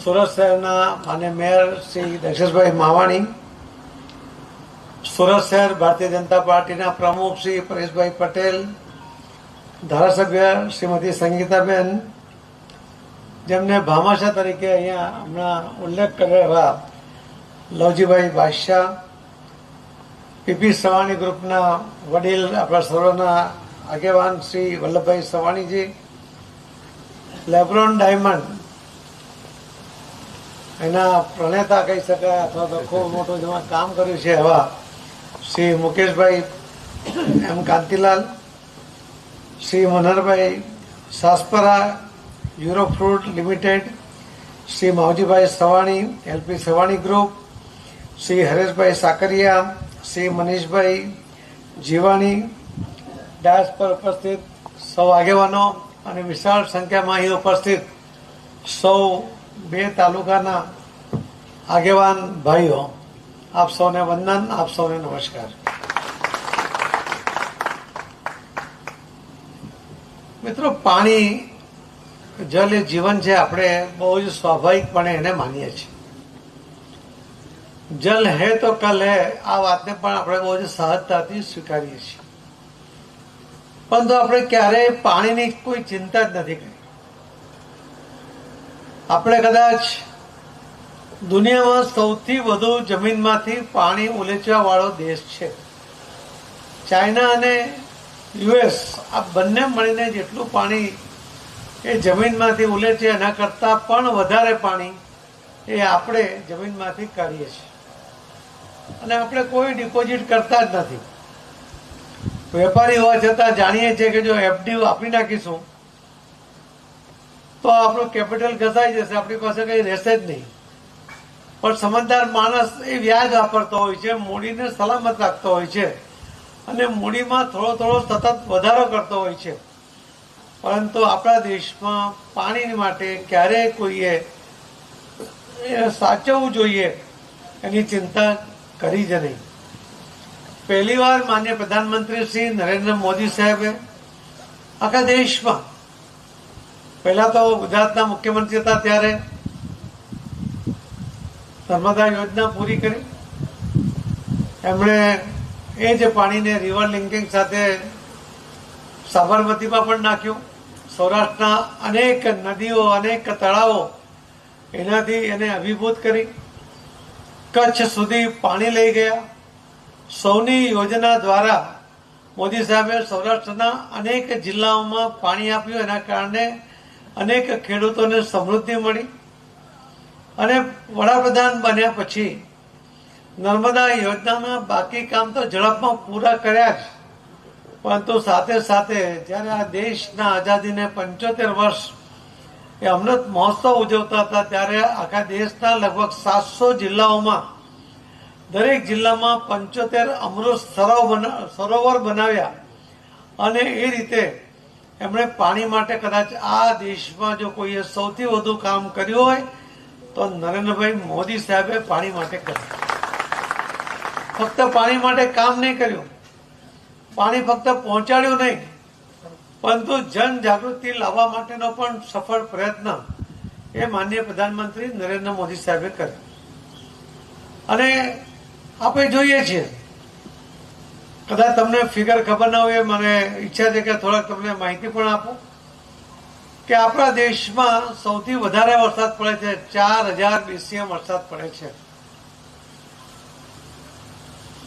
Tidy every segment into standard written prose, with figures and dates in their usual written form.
સુરત શહેરના માન્ય મેયર શ્રી દક્ષેશભાઈ માવાણી, સુરત શહેર ભારતીય જનતા પાર્ટીના પ્રમુખ શ્રી પરેશભાઈ પટેલ, ધારાસભ્ય શ્રીમતી સંગીતાબેન, જેમને ભામાશા તરીકે અહીંયા હમણાં ઉલ્લેખ કર્યો એવા લવજીભાઈ બાદશાહ, પીપી સવાણી ગ્રુપના વડીલ આપણા સર્વના આગેવાન શ્રી વલ્લભભાઈ સવાણીજી, લેબ્રોન ડાયમંડ એના પ્રણેતા કહી શકાય અથવા તો ખૂબ મોટું જેમાં કામ કર્યું છે એવા Shri Mukeshbhai M Kantilal, Shri Manharbhai Saspara Euro fruit limited, Shri Mavjibhai Savani LP Savani group, Shri Hareshbhai Sakariya, Shri Manishbhai Jivani, dais પર ઉપસ્થિત સૌ આગેવાનો અને વિશાળ સંખ્યામાં અહીં ઉપસ્થિત સૌ 2 તાલુકાના આગેવાન ભાઈઓ, આપ સૌને વંદન, આપ સૌને નમસ્કાર. મિત્રો, પાણી જલ એ જીવન છે. આપણે બહુ જ સ્વાભાવિકપણે એને માનીએ છીએ. જલ હે તો કલ હે, આ વાતને પણ આપણે બહુ જ સહજતાથી સ્વીકારીએ છીએ. પરંતુ આપણે ક્યારેય પાણીની કોઈ ચિંતા જ નથી કરી. આપણે કદાચ દુનિયામાં સૌથી વધુ જમીનમાંથી પાણી ઉલેચવા વાળો દેશ છે. ચાઇના અને યુએસ આ બંને મળીને જેટલું પાણી એ જમીનમાંથી ઉલેચે એના કરતાં પણ વધારે પાણી એ આપણે જમીનમાંથી કાઢીએ છીએ અને આપણે કોઈ ડિપોઝિટ કરતા જ નથી. વેપારી હોવા છતાં જાણીએ છીએ કે જો એફડી આપી નાખીશું તો આપણું કેપિટલ ઘસાઈ જશે, આપણી પાસે કંઈ રહેશે જ નહીં. પણ સમજદાર માણસ એ વ્યાજ વાપરતો હોય છે, મૂડીને સલામત રાખતો હોય છે અને મૂડીમાં થોડો થોડો સતત વધારો કરતો હોય છે. પરંતુ આપણા દેશમાં પાણી માટે ક્યારેય કોઈએ સાચવવું જોઈએ એની ચિંતા કરી જ નહીં. પહેલી વાર માન્ય પ્રધાનમંત્રી શ્રી નરેન્દ્ર મોદી સાહેબે આખા દેશમાં, પહેલા તો ગુજરાતના મુખ્યમંત્રી હતા ત્યારે નર્મદા યોજના પૂરી કરી. એમણે એ જ પાણીને રિવર લિંકિંગ સાથે સાબરમતીમાં પણ નાખ્યું. સૌરાષ્ટ્રના અનેક નદીઓ, અનેક તળાવો એનાથી એને અભિભૂત કરી. કચ્છ સુધી પાણી લઈ ગયા. સૌની યોજના દ્વારા મોદી સાહેબે સૌરાષ્ટ્રના અનેક જિલ્લાઓમાં પાણી આપ્યું. એના કારણે અનેક ખેડૂતોને સમૃદ્ધિ મળી. અને વડાપ્રધાન બન્યા પછી નર્મદા યોજનામાં બાકી કામ તો ઝડપમાં પૂરા કર્યા જ, પરંતુ સાથે સાથે જ્યારે આ દેશના આઝાદીને 75 વર્ષ એ અમૃત મહોત્સવ ઉજવતા હતા ત્યારે આખા દેશના લગભગ 700 જિલ્લાઓમાં દરેક જિલ્લામાં 75 અમૃત સરોવર બનાવ્યા. અને એ રીતે એમણે પાણી માટે કદાચ આ દેશમાં જો કોઈએ સૌથી વધુ કામ કર્યું હોય તો નરેન્દ્રભાઈ મોદી સાહેબે પાણી માટે કર્યું. ફક્ત પાણી માટે કામ નહીં કર્યું, પાણી ફક્ત પહોંચાડ્યું નહીં, પરંતુ જનજાગૃતિ લાવવા માટેનો પણ સફળ પ્રયત્ન એ માનનીય પ્રધાનમંત્રી નરેન્દ્ર મોદી સાહેબે કર્યો. અને આપણે જોઈએ છીએ, કદાચ તમને ફિગર ખબર ના હોય, મને ઈચ્છા છે કે થોડાક તમને માહિતી પણ આપું કે આપણા દેશમાં સૌથી વધારે વરસાદ પડે છે. 4000 BCM વરસાદ પડે છે.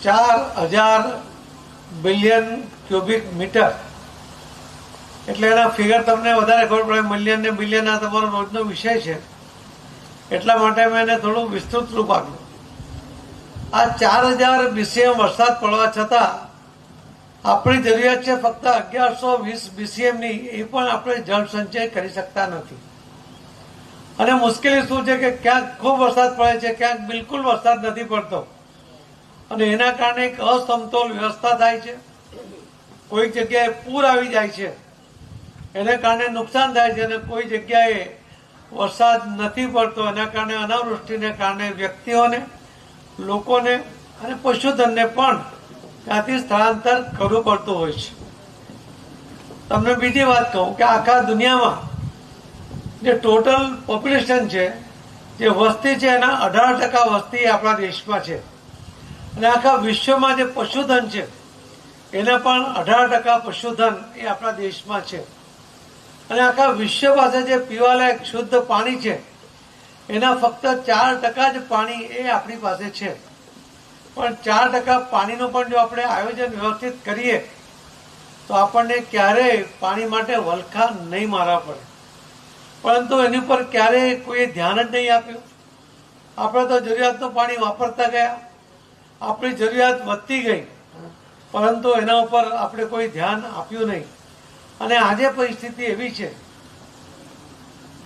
4000 બિલિયન ક્યુબિક મીટર. એટલે એના ફિગર તમને વધારે ખબર પડે. મિલિયન ને બિલિયન આ તમારો રોજનો વિષય છે, એટલા માટે મેં એને થોડું વિસ્તૃત રૂપ આપ્યું. આ 4000 BCM વરસાદ પડવા છતાં આપણી જરૂરિયાત છે ફક્ત 1120 BCM ની. એ પણ આપણે જળ સંચય કરી શકતા નથી. અને મુશ્કેલી શું છે કે ક્યાંક ખૂબ વરસાદ પડે છે, ક્યાંક બિલકુલ વરસાદ નથી પડતો. અને એના કારણે એક અસમતોલ વ્યવસ્થા થાય છે. કોઈ જગ્યાએ પૂર આવી જાય છે, એને કારણે નુકસાન થાય છે. અને કોઈ જગ્યાએ વરસાદ નથી પડતો, એના કારણે અનાવૃષ્ટિને કારણે વ્યક્તિઓને, લોકોને અને પશુધનને પણ ત્યાંથી સ્થળાંતર કરવું પડતું હોય છે. તમને બીજી વાત કહું કે આખા દુનિયામાં જે ટોટલ પોપ્યુલેશન છે જે વસ્તી છે એના 18% વસ્તી આપણા દેશમાં છે, અને આખા વિશ્વમાં જે પશુધન છે એના પણ 18% પશુધન એ આપણા દેશમાં છે, અને આખા વિશ્વ પાસે જે પીવાલાયક શુદ્ધ પાણી છે એના ફક્ત 4% જ પાણી એ આપણી પાસે છે. પણ 4% પાણીનું પણ જો આપણે આયોજન વ્યવસ્થિત કરીએ તો આપણને ક્યારેય પાણી માટે વલખા નહીં મારવા પડે. પરંતુ એની પર ક્યારેય કોઈ ધ્યાન જ નહીં આપ્યું. આપણે તો જરૂરિયાતનું પાણી વાપરતા ગયા, આપણી જરૂરિયાત વધતી ગઈ, પરંતુ એના ઉપર આપણે કોઈ ધ્યાન આપ્યું નહીં. અને આજે પરિસ્થિતિ એવી છે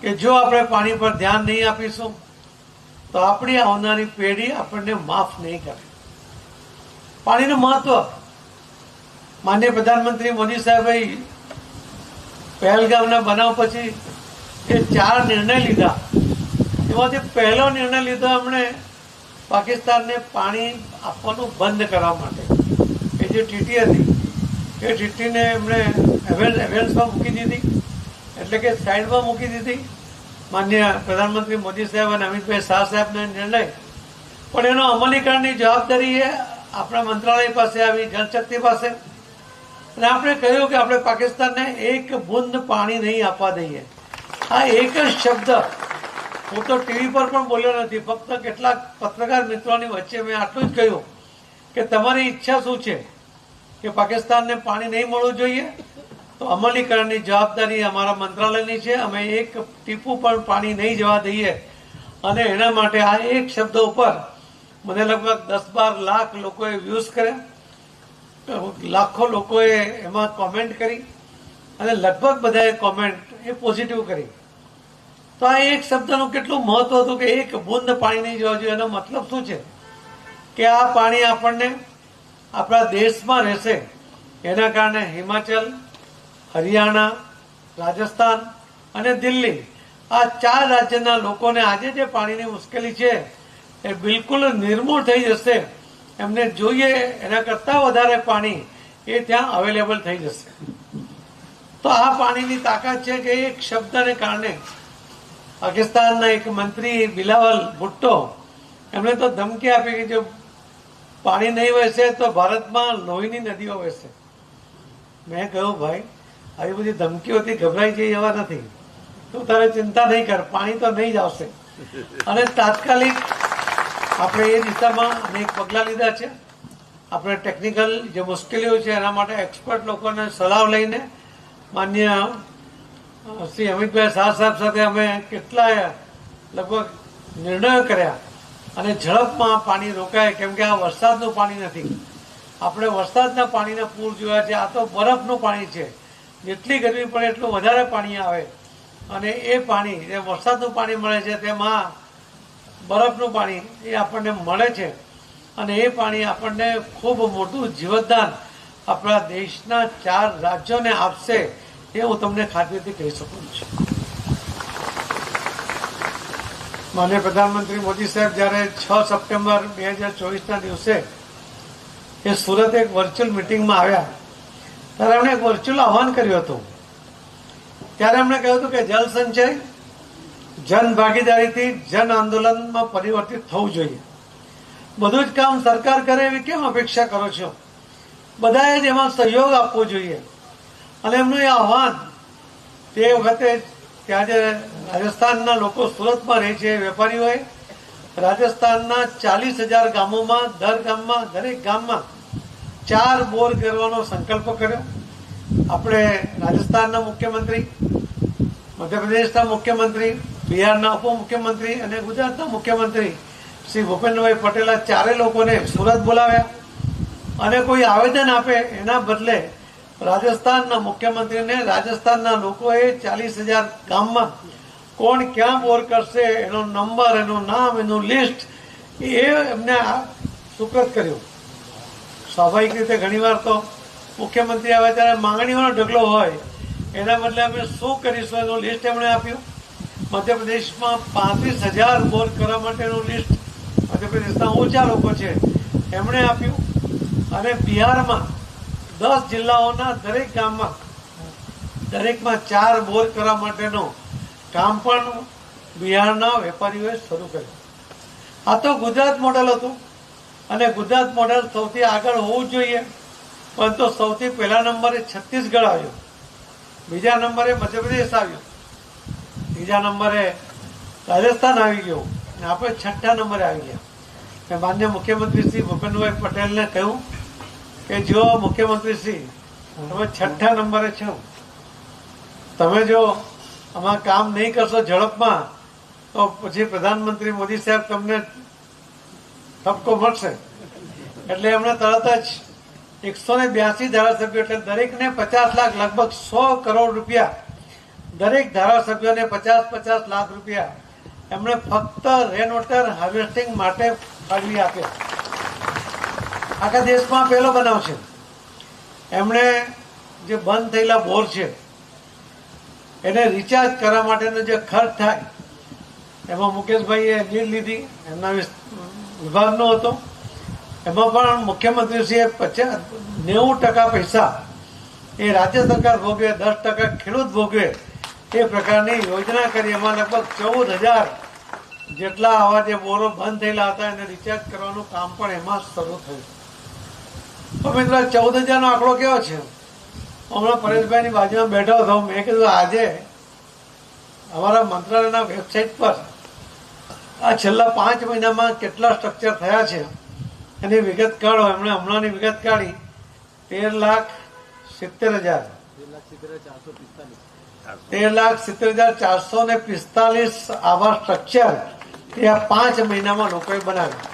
કે જો આપણે પાણી પર ધ્યાન નહીં આપીશું તો આપણી આવનારી પેઢી આપણને માફ નહીં કરે. પાણીનું મહત્વ માનનીય પ્રધાનમંત્રી મોદી સાહેબે પહેલગામના બનાવ પછી જે 4 નિર્ણય લીધા એમાંથી પહેલો નિર્ણય લીધો એમણે પાકિસ્તાનને પાણી આપવાનું બંધ કરવા માટે. એ જે ટીટી હતી એ ટીટીને એમણે એવેન્સમાં મૂકી દીધી, એટલે કે સાઈડમાં મૂકી દીધી. માનનીય પ્રધાનમંત્રી મોદી સાહેબ અને અમિતભાઈ શાહ સાહેબના નિર્ણય, પણ એનો અમલીકરણની જવાબદારી એ આપણા મંત્રાલય પાસે આવી, જળશક્તિ પાસે. અને આપણે કહ્યું કે આપણે પાકિસ્તાનને એક બૂંદ પાણી નહીં આપવા દઈએ. આ એક જ શબ્દ હું તો ટીવી પર પણ બોલ્યો નથી, ફક્ત કેટલાક પત્રકાર મિત્રોની વચ્ચે મેં આટલું જ કહ્યું કે તમારી ઈચ્છા શું છે કે પાકિસ્તાનને પાણી નહીં મળવું જોઈએ, તો અમલીકરણની જવાબદારી અમારા મંત્રાલયની છે. અમે એક ટીપું પણ પાણી નહીં જવા દઈએ. અને એના માટે આ એક શબ્દ ઉપર મને લગભગ 10-12 લાખ લોકોએ વ્યૂઝ કર્યા, લાખો લોકોએ એમાં કોમેન્ટ કરી, અને લગભગ બધાએ કોમેન્ટ એ પોઝિટિવ કરી. તો આ એક શબ્દનું કેટલું મહત્વ હતું કે એક બૂંદ પાણી નહીં જવા જોઈએ. એનો મતલબ શું છે કે આ પાણી આપણને આપણા દેશમાં રહેશે. એના કારણે હિમાચલ, હરિયાણા, રાજસ્થાન અને દિલ્હી, આ 4 રાજ્યના લોકોને આજે જે પાણીની મુશ્કેલી છે એ બિલકુલ નિર્મૂળ થઈ જશે. એમને જોઈએ એના કરતાં વધારે પાણી એ ત્યાં અવેલેબલ થઈ જશે. તો આ પાણીની તાકાત છે કે એક શબ્દને કારણે પાકિસ્તાનના એક મંત્રી બિલાવલ ભુટ્ટો એમણે તો ધમકી આપી કે જો પાણી નહીં વહેશે તો ભારતમાં લોહીની નદીઓ વહેશે. મેં કહ્યું ભાઈ આવી બધી ધમકીઓથી ગભરાઈ જઈ એવા નથી, તું તારે ચિંતા નહીં કર, પાણી તો નહીં જ આવશે. અને તાત્કાલિક આપણે એ દિશામાં અનેક પગલાં લીધા છે. આપણે ટેકનિકલ જે મુશ્કેલીઓ છે એના માટે એક્સપર્ટ લોકોને સલાહ લઈને માનનીય શ્રી અમિતભાઈ શાહ સાહેબ સાથે અમે કેટલાય લગભગ નિર્ણયો કર્યા અને ઝડપમાં પાણી રોકાય. કેમ કે આ વરસાદનું પાણી નથી, આપણે વરસાદના પાણીના પૂર જોયા છે. આ તો બરફનું પાણી છે. જેટલી ગરમી પડે એટલું વધારે પાણી આવે, અને એ પાણી જે વરસાદનું પાણી મળે છે તેમાં બરફનું પાણી એ આપણને મળે છે. અને એ પાણી આપણને ખૂબ મોટું જીવતદાન આપણા દેશના 4 રાજ્યોને આપશે, એ હું તમને ખાતરીથી કહી શકું છું. માનનીય પ્રધાનમંત્રી મોદી સાહેબ જ્યારે 6 સપ્ટેમ્બર 2024ના દિવસે એ સુરત એક વર્ચ્યુઅલ મિટિંગમાં આવ્યા ત્યારે એમણે એક વર્ચ્યુઅલ આહ્વાન કર્યું હતું. ત્યારે એમણે કહ્યું હતું કે જલ સંચય જન ભાગીદારીથી જન આંદોલનમાં પરિવર્તિત થવું જોઈએ. બધું જ કામ સરકાર કરે એવી કેમ અપેક્ષા કરો છો? બધાએ જ એમાં સહયોગ આપવો જોઈએ. અને એમનું એ આહ્વાન તે વખતે ત્યાં જે રાજસ્થાનના લોકો સુરતમાં રહે છે વેપારીઓએ રાજસ્થાનના 40,000 ગામોમાં દર ગામમાં દરેક ગામમાં 4 બોર કરવાનો સંકલ્પ કર્યો. આપણે રાજસ્થાનના મુખ્યમંત્રી, મધ્યપ્રદેશના મુખ્યમંત્રી, બિહારના ઉપમુખ્યમંત્રી અને ગુજરાતના મુખ્યમંત્રી શ્રી ભૂપેન્દ્રભાઈ પટેલ આ 4 લોકોને સુરત બોલાવ્યા. અને કોઈ આવેદન આપે એના બદલે રાજસ્થાનના મુખ્યમંત્રીને રાજસ્થાનના લોકોએ 40,000 ગામમાં કોણ ક્યાં બોર કરશે એનો નંબર, એનું નામ, એનું લિસ્ટ એ એમને સુપ્રત કર્યું. સ્વાભાવિક રીતે ઘણીવાર તો મુખ્યમંત્રી આવે ત્યારે માંગણીઓનો ઢગલો હોય, એના બદલે અમે શું કરીશું એનું લિસ્ટ એમણે આપ્યું. મધ્યપ્રદેશમાં 35,000 બોર કરવા માટેનું લિસ્ટ મધ્યપ્રદેશના ઊંચા લોકો છે એમણે આપ્યું. અને બિહારમાં 10 જિલ્લાઓના દરેક ગામમાં દરેકમાં 4 બોર કરવા માટેનું કામ પણ બિહારના વેપારીઓએ શરૂ કર્યું. આ તો ગુજરાત મોડેલ હતું અને ગુજરાત મોડેલ સૌથી આગળ હોવું જોઈએ, પરંતુ સૌથી પહેલા નંબરે છત્તીસગઢ આવ્યું, બીજા નંબરે મધ્યપ્રદેશ આવ્યું, ત્રીજા નંબરે રાજસ્થાન આવી ગયું અને આપણે છઠ્ઠા નંબરે આવી ગયા. મેં માન્ય મુખ્યમંત્રી શ્રી ભૂપેન્દ્રભાઈ પટેલને કહ્યું કે જો મુખ્યમંત્રી શ્રી તમે છઠ્ઠા નંબરે છો, તમે જો આમાં કામ નહીં કરશો ઝડપમાં તો પછી પ્રધાનમંત્રી મોદી સાહેબ તમને ઠપકો મળશે. એટલે એમણે તરત જ 182 ધારાસભ્યો એટલે દરેકને 50 લાખ, લગભગ 100 કરોડ રૂપિયા દરેક ધારાસભ્યોને 50-50 લાખ રૂપિયા એમણે ફક્ત રેન વોટર હાર્વેસ્ટિંગ માટે ફાળવી આપ્યા. આખા દેશમાં પહેલો બનાવ છે. એમણે જે બંધ થયેલા બોર છે એને રિચાર્જ કરવા માટેનો જે ખર્ચ થાય એમાં મુકેશભાઈએ લીડ લીધી, એમના વિભાગનો હતો. એમાં પણ મુખ્યમંત્રીશ્રીએ 90% પૈસા એ રાજ્ય સરકાર ભોગવે, 10% ખેડૂત ભોગવે એ પ્રકારની યોજના કરી. એમાં લગભગ 14,000 જેટલા આવા જે બોરો બંધ થયેલા હતા એને રિચાર્જ કરવાનું કામ પણ એમાં શરૂ થયું. તો મિત્રો 14,000નો આંકડો કેવો છે? હમણાં પરેશભાઈની બાજુમાં બેઠો હતો, મેં કીધું આજે અમારા મંત્રાલયના વેબસાઇટ પર આ છેલ્લા 5 મહિનામાં કેટલા સ્ટ્રક્ચર થયા છે એની વિગત કાઢો. એમણે હમણાંની વિગત કાઢી 13,70,000 13,70,445 આવા સ્ટ્રક્ચર એ આ 5 મહિનામાં લોકોએ બનાવ્યા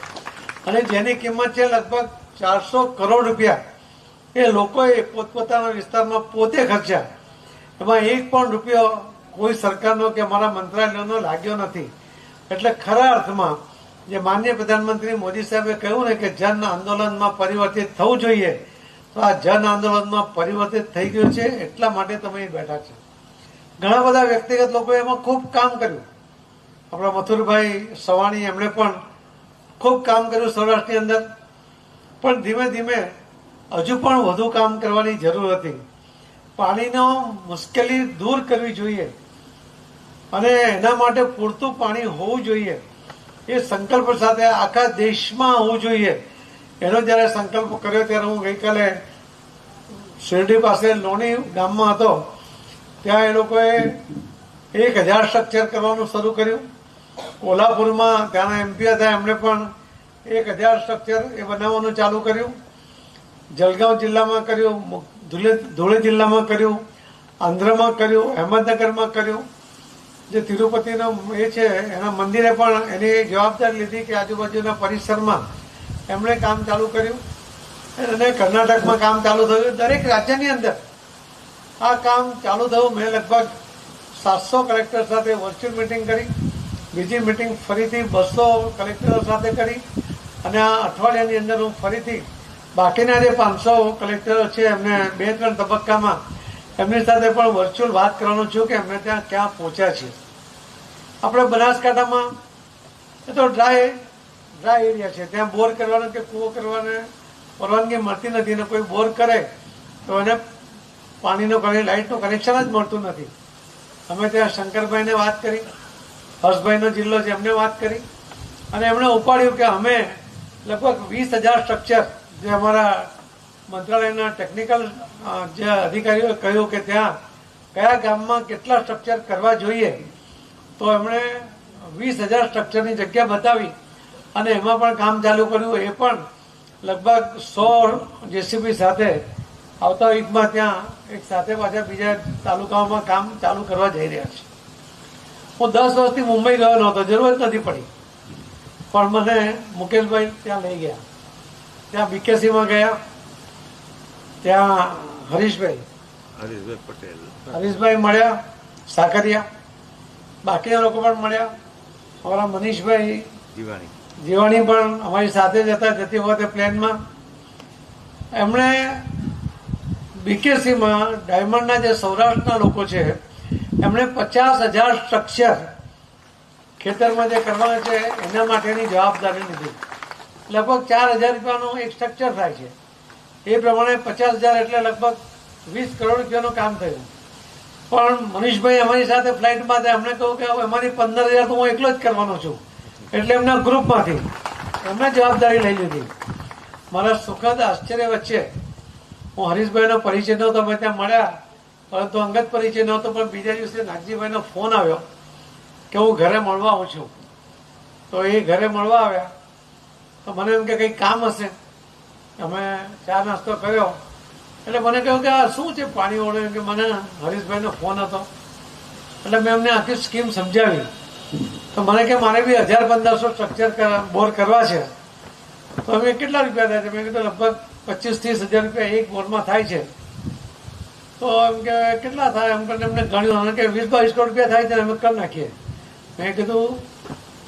અને જેની કિંમત છે લગભગ 400 કરોડ રૂપિયા. એ લોકોએ પોતપોતાના વિસ્તારમાં પોતે ખર્ચ્યા. એમાં એક પણ રૂપિયો કોઈ સરકારનો કે અમારા મંત્રાલયનો લાગ્યો નથી. એટલે ખરા અર્થમાં જે માનનીય પ્રધાનમંત્રી મોદી સાહેબે કહ્યું ને કે જન આંદોલનમાં પરિવર્તિત થવું જોઈએ, તો આ જન આંદોલનમાં પરિવર્તિત થઈ ગયું છે. એટલા માટે તમે અહીં બેઠા છે. ઘણા બધા વ્યક્તિગત લોકોએ એમાં ખૂબ કામ કર્યું. આપણા મથુરભાઈ સવાણી એમણે પણ ખૂબ કામ કર્યું સૌરાષ્ટ્રની અંદર. પણ ધીમે ધીમે હજુ પણ વધુ કામ કરવાની જરૂર હતી. પાણીનો મુશ્કેલી દૂર કરવી જોઈએ અને એના માટે પૂરતું પાણી હોવું જોઈએ. એ સંકલ્પ સાથે આખા દેશમાં હોવું જોઈએ. એનો જ્યારે સંકલ્પ કર્યો ત્યારે હું ગઈકાલે શિરડી પાસે લોણી ગામમાં હતો. ત્યાં એ લોકોએ 1,000 સ્ટ્રક્ચર કરવાનું શરૂ કર્યું. કોલ્હાપુરમાં ત્યાંના એમપી હતા, એમણે પણ 1,000 સ્ટ્રક્ચર એ બનાવવાનું ચાલુ કર્યું. જલગાંવ જિલ્લામાં કર્યું, ધુળે જિલ્લામાં કર્યું, આંધ્રમાં કર્યું, અહેમદનગરમાં કર્યું. જે તિરુપતિનો એ છે એના મંદિરે પણ એની જવાબદારી લીધી કે આજુબાજુના પરિસરમાં એમણે કામ ચાલુ કર્યું અને કર્ણાટકમાં કામ ચાલુ થયું. દરેક રાજ્યની અંદર આ કામ ચાલુ થયું. મેં લગભગ 700 કલેક્ટર સાથે વર્ચ્યુઅલ મિટિંગ કરી, બીજી મિટિંગ ફરીથી 200 કલેક્ટરો સાથે કરી અને આ અઠવાડિયાની અંદર હું ફરીથી બાકીના જે 500 કલેક્ટરો છે એમને 2-3 તબક્કામાં એમની સાથે પણ વર્ચ્યુઅલ વાત કરવાનું છું કે એમને ત્યાં ક્યાં પહોંચ્યા છે. આપણે બનાસકાંઠામાં એ તો ડ્રાય એરિયા છે, ત્યાં બોર કરવાનો કે કૂવો કરવાને પરવાનગી મળતી નથી ને કોઈ બોર કરે તો એને પાણીનો લાઇટનું કનેક્શન જ મળતું નથી. અમે ત્યાં શંકરભાઈને વાત કરી, હર્ષભાઈનો જિલ્લો છે એમને વાત કરી અને એમણે ઉપાડ્યું કે અમે લગભગ 20,000 સ્ટ્રક્ચર જે અમારા મંત્રાલયના ટેકનિકલ જે અધિકારીઓએ કહ્યું કે ત્યાં કયા ગામમાં કેટલા સ્ટ્રક્ચર કરવા જોઈએ, તો એમણે 20,000 સ્ટ્રક્ચરની જગ્યા બતાવી અને એમાં પણ કામ ચાલુ કર્યું. એ પણ લગભગ 100 જેસીબી સાથે આવતા વીકમાં ત્યાં એક સાથે પાછા બીજા તાલુકાઓમાં કામ ચાલુ કરવા જઈ રહ્યા છે. હું 10 વર્ષથી મુંબઈ ગયો નહોતો, જરૂર જ નથી પડી, પણ મને મુકેશભાઈ ત્યાં લઈ ગયા. ત્યાં બીકેસીમાં ગયા, ત્યાં હરીશભાઈ પટેલ હરીશભાઈ મળ્યા, સાકરિયા, બાકીના લોકો પણ મળ્યા. અમારા મનીષભાઈ જીવાણી પણ અમારી સાથે જ હતા જતી વખતે પ્લેનમાં. એમણે બીકેસીમાં ડાયમંડના જે સૌરાષ્ટ્રના લોકો છે એમણે 50,000 સ્ટ્રક્ચર ખેતરમાં જે કરવાના છે એના માટેની જવાબદારી લીધી. લગભગ 4,000 રૂપિયાનું એક સ્ટ્રક્ચર થાય છે. એ પ્રમાણે 50,000 એટલે લગભગ 20 કરોડ રૂપિયાનું કામ થયું. પણ મનીષભાઈ અમારી સાથે ફ્લાઇટમાં હતા. એમણે કહ્યું કે હવે અમારી 15,000 તો હું એકલો જ કરવાનો છું. એટલે એમના ગ્રુપમાંથી એમણે જવાબદારી લઈ લીધી. મારા સુખદ આશ્ચર્ય વચ્ચે હું હરીશભાઈનો પરિચય નહોતો, અમે ત્યાં મળ્યા, પરંતુ અંગત પરિચય નહોતો. પણ બીજા દિવસે નાગજીભાઈનો ફોન આવ્યો કે હું ઘરે મળવા આવું છું. તો એ ઘરે મળવા આવ્યા તો મને એમ કે કંઈક કામ હશે. અમે ચા નાસ્તો કર્યો એટલે મને કહ્યું કે આ શું છે પાણી ઓળે, કે મને હરીશભાઈનો ફોન હતો. એટલે મેં એમને આખી સ્કીમ સમજાવી. તો મને કે મારે બી 1,000-1,500 સ્ટ્રક્ચર બોર કરવા છે. તો અમે કેટલા રૂપિયા થાય છે? મેં કીધું લગભગ 25-30 હજાર રૂપિયા એક બોરમાં થાય છે. તો એમ કે કેટલા થાય? એમ કરીને એમને ગણ્યું કે 20-22 કરોડ રૂપિયા થાય છે, અમે કરી નાખીએ. મેં કીધું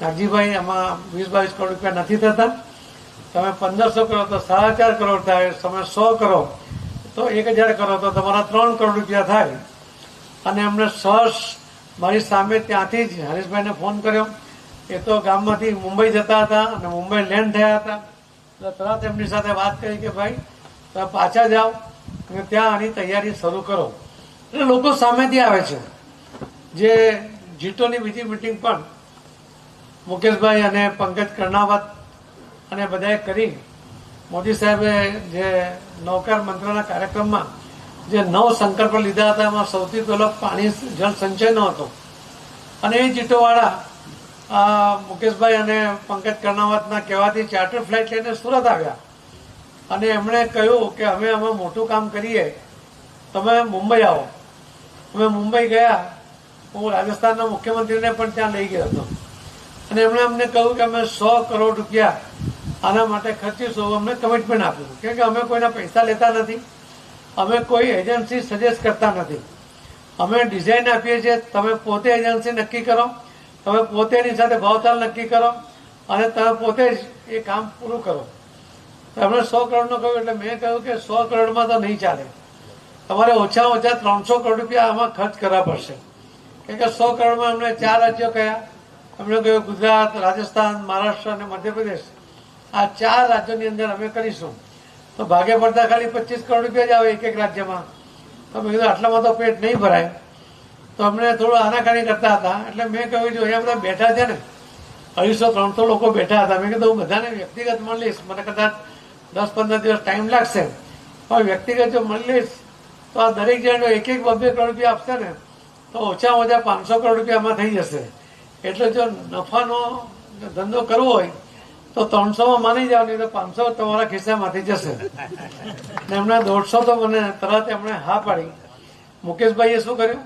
નાગજીભાઈ આમાં 20-22 કરોડ રૂપિયા નથી થતા. તમે 1,500 કરો તો 4.5 કરોડ થાય. તમે 100 કરો તો 1,000 કરો તો તમારા 3 કરોડ રૂપિયા થાય. અને એમને સહર્ષ મારી સામે ત્યાંથી જ હરીશભાઈને ફોન કર્યો. એ તો ગામમાંથી મુંબઈ જતા હતા અને મુંબઈ લેન્ડ થયા હતા. એટલે તરત એમની સાથે વાત કરી કે ભાઈ તમે પાછા જાઓ અને ત્યાં આની તૈયારી શરૂ કરો. એટલે લોકો સામેથી આવે છે. જે જીટોની બીજી મિટિંગ પણ મુકેશભાઈ અને પંકજ કર્ણાવત અને બધાએ કરી. મોદી સાહેબે જે નૌકાર મંત્રના કાર્યક્રમમાં જે 9 સંકલ્પ લીધા હતા એમાં સૌથી પહેલો પાણી જળ સંચયનો હતો. અને એ જીટોવાળા મુકેશભાઈ અને પંકજ કર્ણાવતના કહેવાથી ચાર્ટર ફ્લાઇટ લઈને સુરત આવ્યા અને એમણે કહ્યું કે અમે આમાં મોટું કામ કરીએ, તમે મુંબઈ આવો. અમે મુંબઈ ગયા. હું રાજસ્થાનના મુખ્યમંત્રીને પણ ત્યાં લઈ ગયો હતો અને એમણે અમને કહ્યું કે અમે 100 કરોડ રૂપિયા આના માટે ખર્ચીશું. અમને કમિટમેન્ટ આપ્યું કેમ કે અમે કોઈના પૈસા લેતા નથી, અમે કોઈ એજન્સી સજેસ્ટ કરતા નથી. અમે ડિઝાઇન આપીએ છીએ, તમે પોતે એજન્સી નક્કી કરો, તમે પોતે એની સાથે ભાવતાલ નક્કી કરો અને તમે પોતે જ એ કામ પૂરું કરો. એમણે 100 કરોડનું કહ્યું એટલે મેં કહ્યું કે 100 કરોડમાં તો નહીં ચાલે, તમારે ઓછામાં ઓછા 300 કરોડ રૂપિયા આમાં ખર્ચ કરવા પડશે. કેમ કે 100 કરોડમાં એમણે 4 રાજ્યો કયા? એમણે કહ્યું ગુજરાત, રાજસ્થાન, મહારાષ્ટ્ર અને મધ્યપ્રદેશ. આ 4 રાજ્યોની અંદર અમે કરીશું. તો ભાગે પડતા ખાલી 25 કરોડ રૂપિયા જ આવે એક રાજ્યમાં. તો મેં કીધું આટલામાં તો પેટ નહીં ભરાય. તો અમને થોડું આનાકાની કરતા હતા. એટલે મેં કહ્યું જો અહીંયા બધા બેઠા છે ને 250-300 લોકો બેઠા હતા. મેં કીધું હું બધાને વ્યક્તિગત મળી લઈશ, મને કદાચ 10-15 દિવસ ટાઈમ લાગશે, પણ વ્યક્તિગત જો મળી લઈશ તો આ દરેક જણ 1-2 કરોડ રૂપિયા આપશે ને તો ઓછામાં ઓછા 500 કરોડ રૂપિયા આમાં થઈ જશે. એટલે જો નફાનો ધંધો કરવો હોય તો 300માં માની જાવ, નહીં તો 500 તમારા ખિસ્સામાંથી જશે. ને એમણે 150 તો મને તરત એમણે હા પાડી. મુકેશભાઈએ શું કર્યું?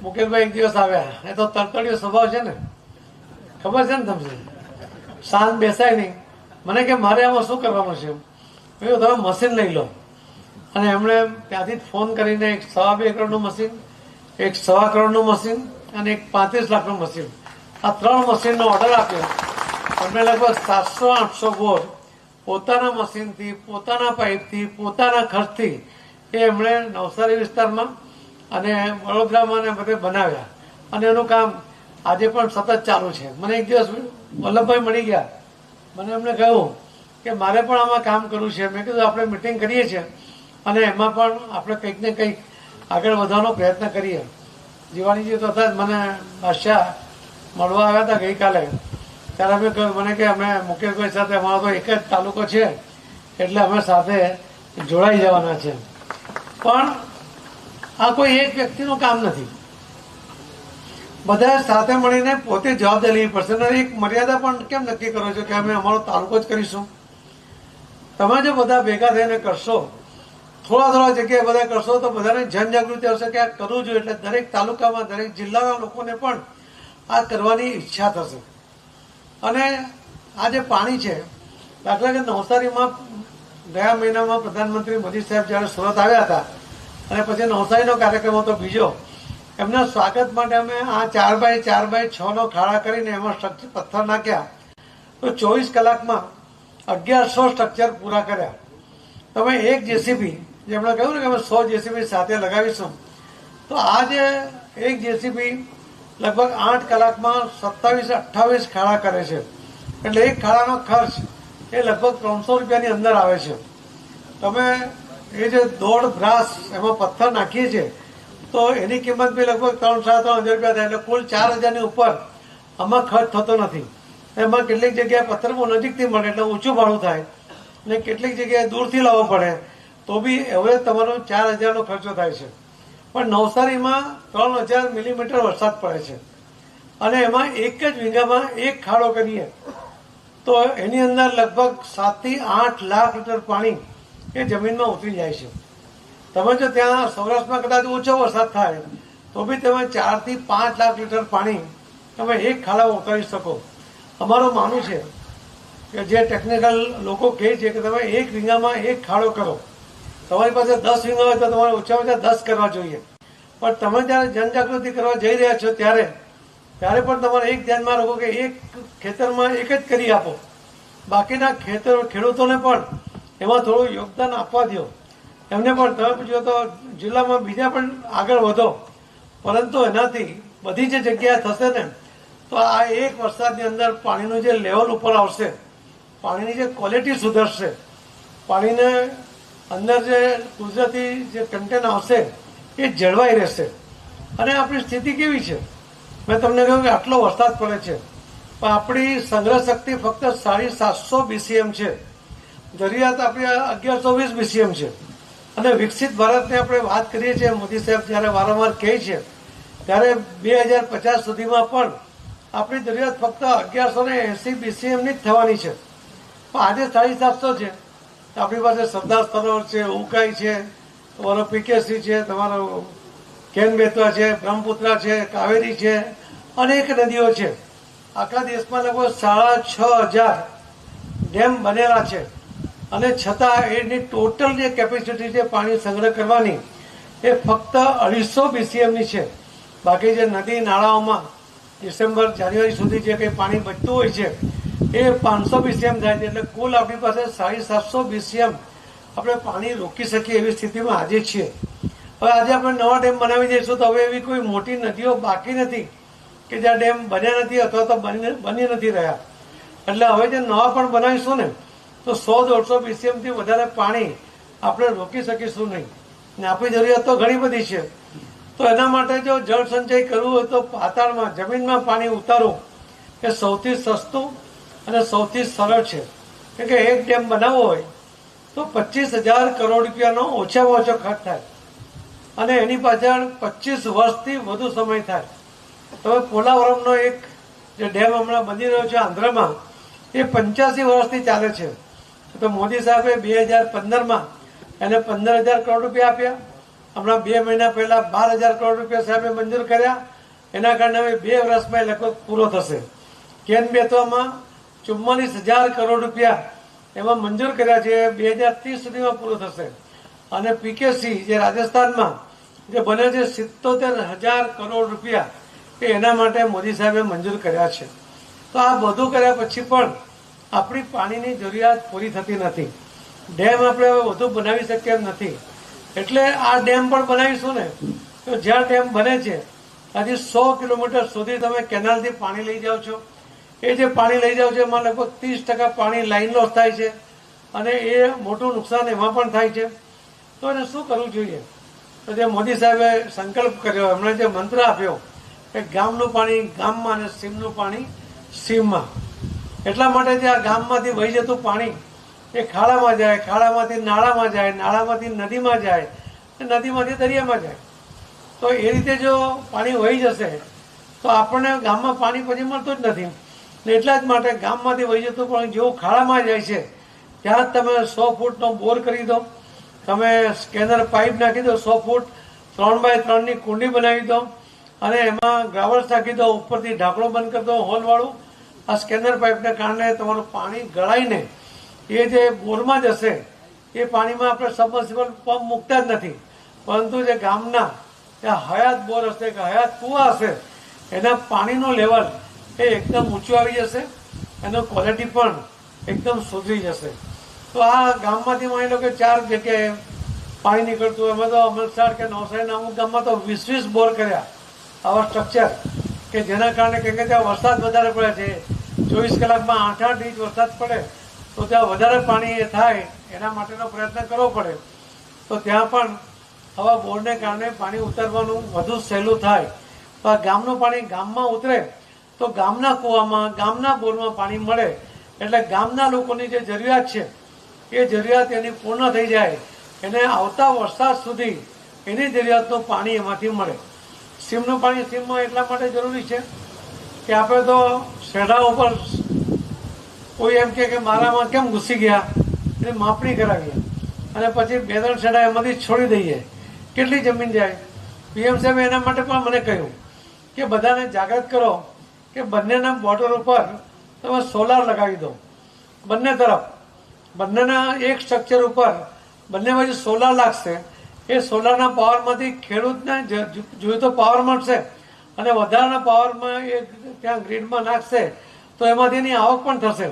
મુકેશભાઈ એક દિવસ આવ્યા. એ તો તરતડિયો સ્વભાવ છે ને, ખબર છે ને તમને, શાંત બેસાય નહીં. મને કે મારે આમાં શું કરવાનું છે? મેં તમે મશીન લઈ લો. અને એમણે ત્યાંથી ફોન કરીને એક 2.5 કરોડનું મશીન, એક 1.25 કરોડનું મશીન અને એક 35 લાખનું મશીન, આ 3 મશીનનો ઓર્ડર આપ્યો. એમણે લગભગ 700-800 બોર પોતાના મશીનથી, પોતાના પાઇપથી, પોતાના ખર્ચથી એ એમણે નવસારી વિસ્તારમાં અને વડોદરામાં ને બધે બનાવ્યા. અને એનું કામ આજે પણ સતત ચાલુ છે. મને એક દિવસ વલ્લભભાઈ મળી ગયા. મને એમને કહ્યું કે મારે પણ આમાં કામ કરવું છે. મેં કીધું આપણે મિટિંગ કરીએ છીએ અને એમાં પણ આપણે કંઈક ને કંઈક આગળ વધવાનો પ્રયત્ન કરીએ. દિવાળીજી તો હતા જ. મને બાદશાહ મળવા આવ્યા હતા ગઈકાલે. ત્યારે અમે કહ્યું મને કે અમે મુકેશભાઈ સાથે અમારો તો એક જ તાલુકો છે એટલે અમે સાથે જોડાઈ જવાના છે. પણ આ કોઈ એક વ્યક્તિનું કામ નથી, બધા સાથે મળીને પોતે જવાબદારી લેવી પડશે. અને એક મર્યાદા પણ કેમ નક્કી કરો છો કે અમે અમારો તાલુકો જ કરીશું? તમે જો બધા ભેગા થઈને કરશો, થોડા જગ્યાએ બધા કરશો તો બધાને જનજાગૃતિ આવશે કે આ કરવું જોઈએ. એટલે દરેક તાલુકામાં, દરેક જિલ્લાના લોકોને પણ આ કરવાની ઈચ્છા થશે. અને આ જે પાણી છે, દાખલા કે નવસારીમાં ગયા મહિનામાં પ્રધાનમંત્રી મોદી સાહેબ જ્યારે સુરત આવ્યા હતા અને પછી નવસારીનો કાર્યક્રમ હતો બીજો, એમના સ્વાગત માટે અમે આ 4x4x6નો ખાડા કરીને એમાં સ્ટ્રક્ચર પથ્થર નાખ્યા. તો 24 કલાકમાં 1100 સ્ટ્રક્ચર પૂરા કર્યા. તમે એક જેસીબી, જેમણે કહ્યું ને કે અમે 100 જેસીબી સાથે લગાવીશું, તો આ જે એક જેસીબી લગભગ 8 કલાકમાં 27-28 ખાડા કરે છે. એટલે એક ખાડાનો ખર્ચ એ લગભગ 300 રૂપિયાની અંદર આવે છે. તમે એ જે દોઢ બ્રાસ એમાં પથ્થર નાખીએ છીએ તો એની કિંમત બી લગભગ 3-3.5 હજાર રૂપિયા થાય, એટલે કુલ 4,000ની ઉપર આમાં ખર્ચ થતો નથી. એમાં કેટલીક જગ્યાએ પથ્થરપુર નજીકથી મળે એટલે ઊંચું ભાડું થાય, ને કેટલીક જગ્યાએ દૂરથી લાવવો પડે તો બી હવે તમારો 4,000નો ખર્ચો થાય છે. પણ નવસારીમાં 3,000 મિલીમીટર વરસાદ પડે છે, અને એમાં એક જ વીઘામાં એક ખાડો કરીએ તો એની અંદર લગભગ 7 થી 8 લાખ લીટર પાણી એ જમીનમાં ઉતરી જાય છે. તમે જો ત્યાં સૌરાષ્ટ્રમાં કદાચ ઓછો વરસાદ થાય તો બી તમે 4 થી 5 લાખ લીટર પાણી તમે એક ખાડામાં ઉતારી શકો. અમારું માનવું છે કે જે ટેકનિકલ લોકો કહે છે કે તમે એક વીઘામાં એક ખાડો કરો. તમારી પાસે 10 વીઘા હોય તો તમારે ઓછામાં ઓછા 10 કરવા જોઈએ. પણ તમે જ્યારે જનજાગૃતિ કરવા જઈ રહ્યા છો ત્યારે પણ તમારે એક ધ્યાનમાં રાખો કે એક ખેતરમાં એક જ કરી આપો, બાકીના ખેડૂતોને પણ એમાં થોડું યોગદાન આપવા દો. એમને પણ તમે પૂછો તો જિલ્લામાં બીજા પણ આગળ વધો, પરંતુ એનાથી બધી જે જગ્યાએ થશે ને તો આ એક વરસાદની અંદર પાણીનું જે લેવલ ઉપર આવશે, પાણીની જે ક્વોલિટી સુધરશે, પાણીને અંદર જે કુદરતી જે કન્ટેન્ટ આવશે એ જળવાઈ રહેશે. અને આપણી સ્થિતિ કેવી છે, મેં તમને કહ્યું કે આટલો વરસાદ પડે છે પણ આપણી સંગ્રહ શક્તિ ફક્ત 750 BCM છે. જરૂરિયાત આપણી 1120 BCM છે. અને વિકસિત ભારતની આપણે વાત કરીએ છીએ, મોદી સાહેબ જ્યારે વારંવાર કહે છે ત્યારે 2050 સુધીમાં પણ આપણી જરૂરિયાત ફક્ત 1180 BCMની જ થવાની છે. પણ આજે 750 છે. આપણી પાસે સરદાર સરોવર છે, ઉકાઈ છે, તમારો પીકેસી છે, તમારો કેન બેતવા છે, બ્રહ્મપુત્રા છે, કાવેરી છે, અનેક નદીઓ છે. આખા દેશમાં લગભગ 6,500 ડેમ બનેલા છે, અને છતાં એની ટોટલ જે કેપેસિટી છે પાણી સંગ્રહ કરવાની એ ફક્ત 250 BCMની છે. બાકી જે નદી નાળાઓમાં ડિસેમ્બર જાન્યુઆરી સુધી જે કંઈ પાણી બચતું હોય છે એ 500 BCM થાય છે. એટલે કુલ આપણી પાસે 750 BCM આપણે પાણી રોકી શકીએ એવી સ્થિતિમાં આજે છીએ. હવે આજે આપણે નવા ડેમ બનાવી દઈશું તો હવે એવી કોઈ મોટી નદીઓ બાકી નથી કે જ્યાં ડેમ બન્યા નથી અથવા તો બની નથી રહ્યા. એટલે હવે જે નવા પણ બનાવીશું ને તો 100-150 BCMથી વધારે પાણી આપણે રોકી શકીશું નહીં. ને આપણી જરૂરિયાત તો ઘણી બધી છે. તો એના માટે જો જળ સંચય કરવું હોય તો પાતાળમાં જમીનમાં પાણી ઉતારવું એ સૌથી સસ્તું અને સૌથી સરળ છે. કેમ કે એક ડેમ બનાવવો હોય તો 25,000 કરોડ રૂપિયાનો ઓછામાં ઓછો ખર્ચ થાય, અને એની પાછળ 25 વર્ષથી વધુ સમય થાય. હવે પોલાવરમનો એક જે ડેમ હમણાં બની રહ્યો છે આંધ્રમાં, એ 85 વર્ષથી ચાલે છે. તો મોદી સાહેબે 2015માં એને 15,000 કરોડ રૂપિયા આપ્યા. હમણાં 2 મહિના પહેલા 12,000 કરોડ રૂપિયા સાહેબે મંજૂર કર્યા. એના કારણે હવે 2 વર્ષમાં લગભગ પૂરો થશે. કેન બેતવામાં 44,000 કરોડ રૂપિયા એમાં મંજૂર કર્યા છે, 2030 સુધીમાં પૂરો થશે. અને પીકેસી જે રાજસ્થાનમાં જે બને છે 77,000 કરોડ રૂપિયા એ એના માટે મોદી સાહેબે મંજૂર કર્યા છે. તો આ બધું કર્યા પછી પણ આપણી પાણીની જરૂરિયાત પૂરી થતી નથી. ડેમ આપણે હવે વધુ બનાવી શકીએ એમ નથી. એટલે આ ડેમ પણ બનાવીશું ને તો જ્યાં ડેમ બને છે હજી 100 કિલોમીટર સુધી તમે કેનાલથી પાણી લઈ જાઓ છો. એ જે પાણી લઈ જાઓ છો એમાં લગભગ 30% પાણી લાઈન લોસ થાય છે, અને એ મોટું નુકસાન એમાં પણ થાય છે. તો એને શું કરવું જોઈએ? તો જે મોદી સાહેબે સંકલ્પ કર્યો, એમણે જે મંત્ર આપ્યો કે ગામનું પાણી ગામમાં અને સીમનું પાણી સીમમાં. એટલા માટે જે આ ગામમાંથી વહી જતું પાણી એ ખાડામાં જાય, ખાડામાંથી નાળામાં જાય, નાળામાંથી નદીમાં જાય, નદીમાંથી દરિયામાં જાય. તો એ રીતે જો પાણી વહી જશે તો આપણને ગામમાં પાણી પછી મળતું જ નથી. એટલા જ માટે ગામમાંથી વહી જતું પાણી જેવું ખાડામાં જાય છે ત્યાં જ તમે 100 ફૂટનો બોર કરી દો, તમે સ્કેનર પાઇપ નાખી દો 100 ફૂટ, 3x3ની કુંડી બનાવી દો, અને એમાં ગ્રાવલ્સ નાખી દો, ઉપરથી ઢાંકણો બંધ કરી દો હોલવાળું. આ સ્કેનર પાઇપને કારણે તમારું પાણી ગળાઈને એ જે બોરમાં જશે એ પાણીમાં આપણે સબમર્સિબલ પંપ મૂકતા જ નથી, પરંતુ જે ગામના ત્યાં હયાત બોર હશે કે હયાત કૂવા હશે એના પાણીનું લેવલ એ એકદમ ઊંચું આવી જશે, એનો ક્વોલિટી પણ એકદમ સુધરી જશે. તો આ ગામમાંથી માની લો કે 4 જગ્યાએ પાણી નીકળતું, એમાં તો અમલસાડ કે નવસારીના અમુક ગામમાં તો 20 બોર કર્યા આવા સ્ટ્રક્ચર, કે જેના કારણે કે ત્યાં વરસાદ વધારે પડે છે, 24 કલાકમાં 8-8 ઇંચ વરસાદ પડે તો ત્યાં વધારે પાણી એ થાય એના માટેનો પ્રયત્ન કરવો પડે. તો ત્યાં પણ આવા બોરને કારણે પાણી ઉતરવાનું વધુ સહેલું થાય. તો આ ગામનું પાણી ગામમાં ઉતરે તો ગામના કૂવામાં ગામના બોરમાં પાણી મળે, એટલે ગામના લોકોની જે જરૂરિયાત છે એ જરૂરિયાત એની પૂર્ણ થઈ જાય, એને આવતા વરસાદ સુધી એની જરૂરિયાતનું પાણી એમાંથી મળે. સીમનું પાણી સીમમાં એટલા માટે જરૂરી છે કે આપણે તો શેઢા ઉપર કોઈ એમ કે મારામાં કેમ ઘૂસી ગયા એની માપણી કરાવીએ અને પછી 2-3 શેઢા એમાંથી છોડી દઈએ, કેટલી જમીન જાય. પીએમ સાહેબે એના માટે પણ મને કહ્યું કે બધાને જાગૃત કરો કે બંનેના બોર્ડર ઉપર તમે સોલાર લગાવી દો, બંને તરફ, બંનેના એક સ્ટ્રક્ચર ઉપર બંને બાજુ સોલાર લાગશે. એ સોલારના પાવરમાંથી ખેડૂતને જોઈએ તો પાવર મળશે અને વધારાના પાવરમાં એ ત્યાં ગ્રીડમાં નાખશે તો એમાંથી એની આવક પણ થશે.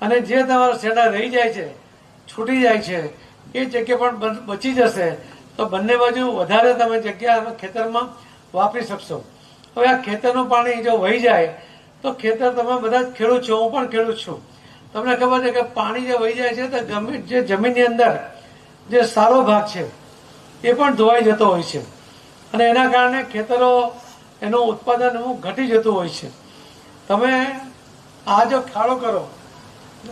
અને જે તમારા શેઢા રહી જાય છે, છૂટી જાય છે, એ જગ્યા પણ બચી જશે. તો બંને બાજુ વધારે તમે જગ્યા ખેતરમાં વાપરી શકશો. હવે આ ખેતરનું પાણી જો વહી જાય તો ખેતર તમે બધા જ ખેડૂત છો, હું પણ ખેડૂત છું. તમને ખબર છે કે પાણી જે વહી જાય છે તો જે જમીનની અંદર જે સારો ભાગ છે એ પણ ધોવાઈ જતો હોય છે અને એના કારણે ખેતરો એનું ઉત્પાદન અમુક ઘટી જતું હોય છે. તમે આ જો ખાડો કરો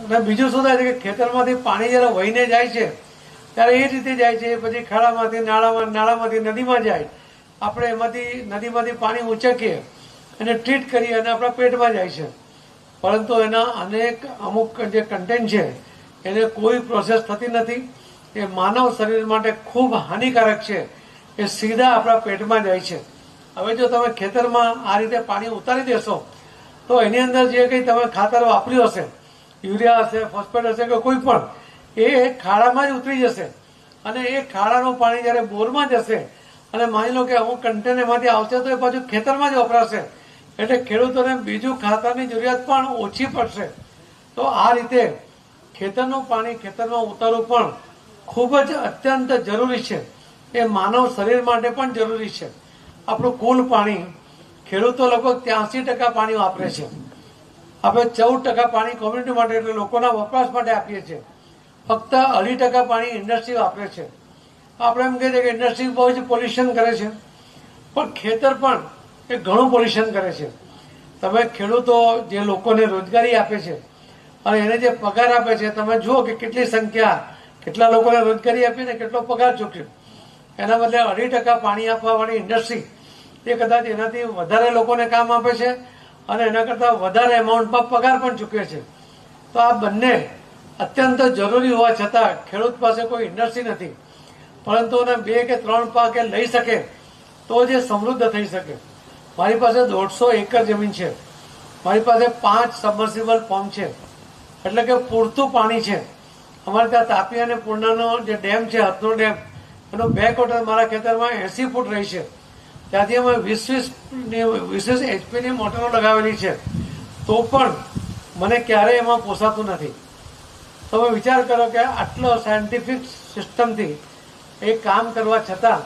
અને બીજું શું થાય છે કે ખેતરમાંથી પાણી જ્યારે વહીને જાય છે ત્યારે એ રીતે જાય છે, પછી ખાડામાંથી નાળામાંથી નદીમાં જાય. આપણે એમાંથી નદીમાંથી પાણી ઉંચકીએ અને ટ્રીટ કરીએ અને આપણા પેટમાં જાય છે, પરંતુ એના અમુક જે કન્ટેન્ટ છે એને કોઈ પ્રોસેસ થતી નથી. એ માનવ શરીર માટે ખૂબ હાનિકારક છે, એ સીધા આપણા પેટમાં જાય છે. હવે જો તમે ખેતરમાં આ રીતે પાણી ઉતારી દેશો તો એની અંદર જે કંઈ તમે ખાતર વાપર્યું હશે, યુરિયા હશે, ફોસ્ફેટ હશે કે કોઈ પણ, એ ખાડામાં જ ઉતરી જશે અને એ ખાડાનું પાણી જ્યારે બોરમાં જશે અને માની લો કે અમુક કન્ટેન એમાંથી આવશે તો એ પાછું ખેતરમાં જ વપરાશે, એટલે ખેડૂતોને બીજું ખાતરની જરૂરિયાત પણ ઓછી પડશે. તો આ રીતે ખેતરનું પાણી ખેતરમાં ઉતારવું પણ ખૂબ જ અત્યંત જરૂરી છે. એ માનવ શરીર માટે પણ જરૂરી છે. આપણું કુલ પાણી ખેડૂતો લગભગ 83% પાણી વાપરે છે. આપણે 14% પાણી કોમ્યુનિટી માટે એટલે લોકોના વપરાશ માટે આપીએ છીએ. ફક્ત 2.5% પાણી ઇન્ડસ્ટ્રી વાપરે છે. આપણે એમ કહીએ છીએ કે ઇન્ડસ્ટ્રી બહુ જ પોલ્યુશન કરે છે, પણ ખેતર પણ એ ઘણું પોલ્યુશન કરે છે. તમે ખેડૂતો જે લોકોને રોજગારી આપે છે અને એને જે પગાર આપે છે, તમે જુઓ કે કેટલી સંખ્યા, કેટલા લોકોને રોજગારી આપી ને કેટલો પગાર ચૂક્યો. એના બદલે 2.5% પાણી આપવાવાળી ઇન્ડસ્ટ્રી એ કદાચ એનાથી વધારે લોકોને કામ આપે છે અને એના કરતાં વધારે એમાઉન્ટમાં પગાર પણ ચૂકવે છે. તો આ બંને અત્યંત જરૂરી હોવા છતાં ખેડૂત પાસે કોઈ ઇન્ડસ્ટ્રી નથી, પરંતુ એને 2 કે 3 પાકે લઈ શકે તો જે સમૃદ્ધ થઈ શકે. મારી પાસે 150 એકર જમીન છે, મારી પાસે 5 સબમર્સિબલ પંપ છે, એટલે કે પૂરતું પાણી છે. અમારે ત્યાં તાપી અને પૂર્ણાનો જે ડેમ છે, હથનો ડેમ, એનો 2 ક્વાર્ટર મારા ખેતરમાં 80 ફૂટ રહી છે. ત્યાંથી અમે 20 HP મોટરો લગાવેલી છે, તો પણ મને ક્યારેય એમાં પોસાતું નથી. તમે વિચાર કરો કે આટલો સાયન્ટિફિક સિસ્ટમથી એ કામ કરવા છતાં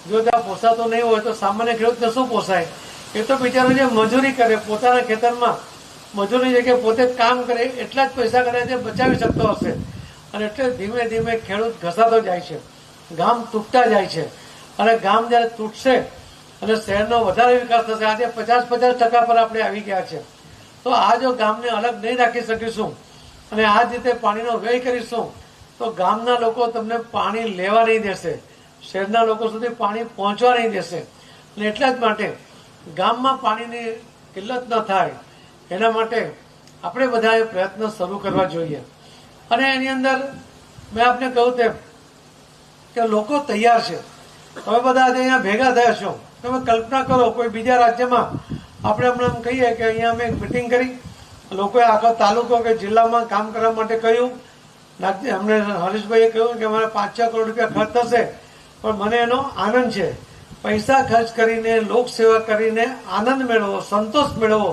જો ત્યાં પોસાતું નહીં હોય તો સામાન્ય ખેડૂતને શું પોસાય? એ તો બિચારો જે મજૂરી કરે પોતાના ખેતરમાં, મજૂરી જગ્યાએ પોતે કામ કરે એટલા જ પૈસા કદાચ બચાવી શકતો હશે. અને એટલે ધીમે ધીમે ખેડૂત ઘસાતો જાય છે, ગામ તૂટતા જાય છે. અને ગામ જ્યારે તૂટશે અને શહેરનો વધારે વિકાસ થશે, આજે 50% પર આપણે આવી ગયા છે, તો આ જો ગામને અલગ નહીં રાખી શકીશું અને આ જ રીતે પાણીનો વ્યય કરીશું તો ગામના લોકો તમને પાણી લેવા નહીં દેશે, શહેરના લોકો સુધી પાણી પહોંચવા નહીં દેશે. અને એટલા જ માટે ગામમાં પાણીની કિલ્લત ન થાય એના માટે આપણે બધાએ પ્રયત્ન શરૂ કરવા જોઈએ. અને એની અંદર મેં આપને કહ્યું તેમ કે લોકો તૈયાર છે. તમે બધા આજે અહીંયા ભેગા થયા છો, તમે કલ્પના કરો કોઈ બીજા રાજ્યમાં આપણે હમણાં એમ કહીએ કે અહીંયા અમે એક મિટિંગ કરી, લોકોએ આખો તાલુકો કે જિલ્લામાં કામ કરવા માટે કહ્યું. અમને હરીશભાઈએ કહ્યું કે અમારે 5-6 કરોડ રૂપિયા ખર્ચ થશે, પણ મને એનો આનંદ છે. પૈસા ખર્ચ કરીને, લોકસેવા કરીને આનંદ મેળવો, સંતોષ મેળવો,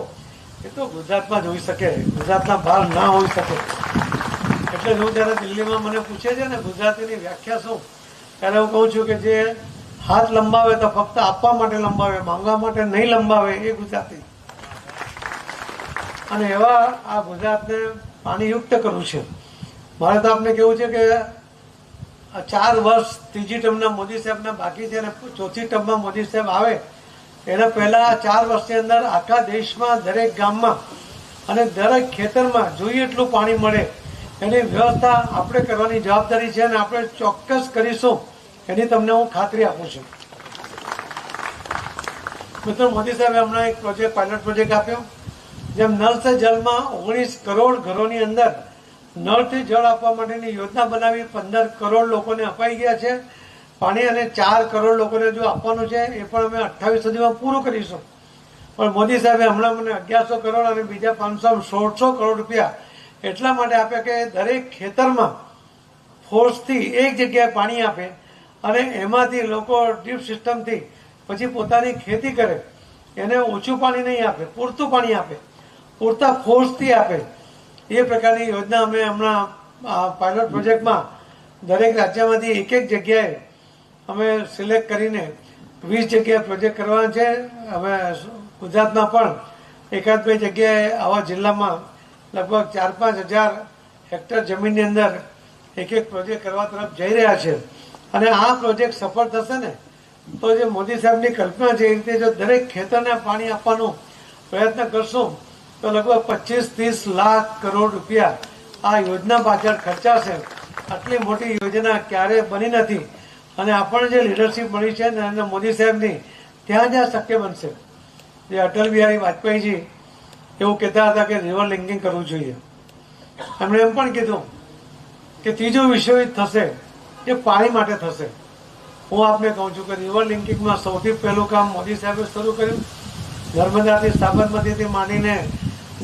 એ તો ગુજરાતમાં જ હોઈ શકે, ગુજરાતના બહાર ના હોઈ શકે. એટલે હું જ્યારે દિલ્હીમાં મને પૂછે છે ને ગુજરાતીની વ્યાખ્યા શું, ત્યારે હું કહું છું કે જે હાથ લંબાવે તો ફક્ત આપવા માટે લંબાવે, માંગવા માટે નહીં લંબાવે, એ ગુજરાતી. અને એવા આ ગુજરાતને પાણીયુક્ત કરવું છે. મારે તો આપને કેવું છે કે 4 વર્ષ ત્રીજી ટર્મના મોદી સાહેબના બાકી છે અને ચોથી ટર્મમાં મોદી સાહેબ આવે એના પહેલાં 4 વર્ષની અંદર આખા દેશમાં દરેક ગામમાં અને દરેક ખેતરમાં જોઈએ એટલું પાણી મળે એની વ્યવસ્થા આપણે કરવાની જવાબદારી છે અને આપણે ચોક્કસ કરીશું એની તમને હું ખાતરી આપું છું. મિત્રો, મોદી સાહેબે હમણાં એક પાયલોટ પ્રોજેક્ટ આપ્યો, જેમ નળ સે જલમાં 19 કરોડ ઘરોની અંદર નળથી જળ આપવા માટેની યોજના બનાવી 15 કરોડ લોકોને અપાઈ ગયા છે પાણી, અને 4 કરોડ લોકોને જો આપવાનું છે એ પણ અમે 28 સુધીમાં પૂરું કરીશું. પણ મોદી સાહેબે હમણાં મને 1100 કરોડ અને બીજા 1600 કરોડ રૂપિયા એટલા માટે આપ્યા કે દરેક ખેતરમાં ફોર્સથી એક જગ્યાએ પાણી આપે અને એમાંથી લોકો ડ્રીપ સિસ્ટમથી પછી પોતાની ખેતી કરે. એને ઓછું પાણી નહીં આપે, પૂરતું પાણી આપે, પૂરતા ફોર્સથી આપે. એ પ્રકારની યોજના અમે હમણાં પાયલોટ પ્રોજેક્ટમાં દરેક રાજ્યમાંથી એક જગ્યાએ અમે સિલેક્ટ કરીને 20 જગ્યાએ પ્રોજેક્ટ કરવાના છે. અમે ગુજરાતમાં પણ 1-2 જગ્યાએ આવા જિલ્લામાં લગભગ 4-5 હજાર હેક્ટર જમીનની અંદર એક પ્રોજેક્ટ કરવા તરફ જઈ રહ્યા છે. અને આ પ્રોજેક્ટ સફળ થશે ને તો જે મોદી સાહેબની કલ્પના છે એ રીતે જો દરેક ખેતરને પાણી આપવાનો પ્રયત્ન કરશું તો લગભગ 25-30 લાખ કરોડ રૂપિયા આ યોજના પાછળ ખર્ચાશે. આટલી મોટી યોજના ક્યારે બની નથી અને આપણને જે લીડરશીપ મળી છે નરેન્દ્ર મોદી સાહેબની ત્યાં જ આ શક્ય બનશે. જે અટલ બિહારી વાજપેયીજી એવું કહેતા હતા કે રિવર લિંકિંગ કરવું જોઈએ. એમણે એમ પણ કીધું કે ત્રીજું વિશ્વયુદ્ધ થશે એ પાણી માટે થશે. હું આપને કહું છું કે રિવર લિંકિંગમાં સૌથી પહેલું કામ મોદી સાહેબે શરૂ કર્યું. નર્મદાથી સાબરમતીથી માંડીને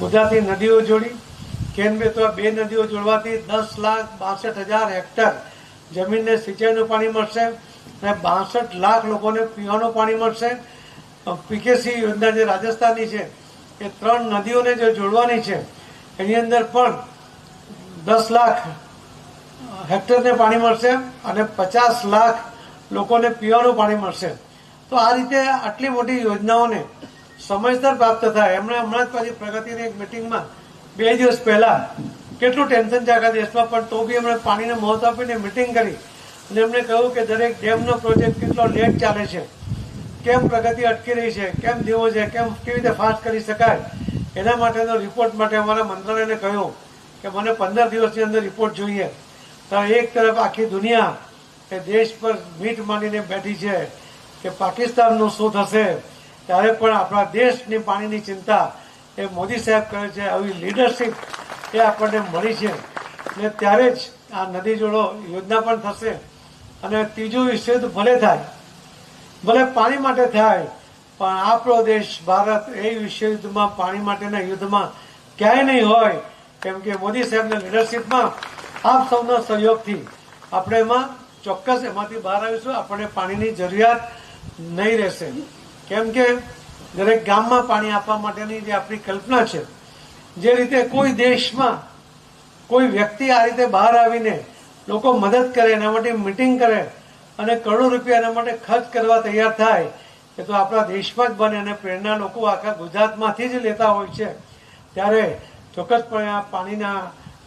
ગુજરાતની નદીઓ જોડી. કેન બેતવા 2 નદીઓ જોડવાથી 10,62,000 હેક્ટર જમીનને સિંચાઈનું પાણી મળશે અને 62 લાખ લોકોને પીવાનું પાણી મળશે. પીકેસી યોજના જે રાજસ્થાનની છે એ 3 નદીઓને જે જોડવાની છે એની અંદર પણ 10 લાખ હેક્ટરને પાણી મળશે અને 50 લાખ લોકોને પીવાનું પાણી મળશે. તો આ રીતે આટલી મોટી યોજનાઓને સમયસર પ્રાપ્ત થાય. એમણે હમણાં જ પાછી પ્રગતિની એક મિટિંગમાં 2 દિવસ પહેલા કેટલું ટેન્શન છે આખા દેશમાં, પણ તો બી એમણે પાણીને મહત્વ આપીને મિટિંગ કરી અને એમણે કહ્યું કે દરેક ડેમનો પ્રોજેક્ટ કેટલો લેટ ચાલે છે, કેમ પ્રગતિ અટકી રહી છે, કેમ ધીમો છે, કેવી રીતે ફાસ્ટ કરી શકાય. એના માટેનો રિપોર્ટ માટે અમારા મંત્રાલયને કહ્યું કે મને 15 દિવસની અંદર રિપોર્ટ જોઈએ. તો એક તરફ આખી દુનિયા એ દેશ પર મીઠ માંડીને બેઠી છે કે પાકિસ્તાનનું શું થશે, ત્યારે પણ આપણા દેશની પાણીની ચિંતા એ મોદી સાહેબ કરે છે. આવી લીડરશીપ એ આપણને મળી છે ને ત્યારે જ આ નદી જોડો યોજના પણ થશે. અને ત્રીજું વિશ્વયુદ્ધ ભલે થાય, ભલે પાણી માટે થાય, પણ આપણો દેશ ભારત એ વિશ્વયુદ્ધમાં પાણી માટેના યુદ્ધમાં ક્યાંય નહીં હોય. કેમ કે મોદી સાહેબના લીડરશીપમાં આપ સૌના સહયોગથી આપણે એમાં ચોક્કસ એમાંથી બહાર આવીશું. આપણને પાણીની જરૂરિયાત નહીં રહેશે. કેમ કે દરેક ગામમાં પાણી આપવા માટેની જે આપણી કલ્પના છે, જે રીતે કોઈ દેશમાં કોઈ વ્યક્તિ આ રીતે બહાર આવીને લોકો મદદ કરે, એના માટે મિટિંગ કરે અને કરોડો રૂપિયા એના માટે ખર્ચ કરવા તૈયાર થાય એ તો આપણા દેશમાં જ બને અને પ્રેરણા લોકો આખા ગુજરાતમાંથી જ લેતા હોય છે. ત્યારે ચોક્કસપણે આ પાણીના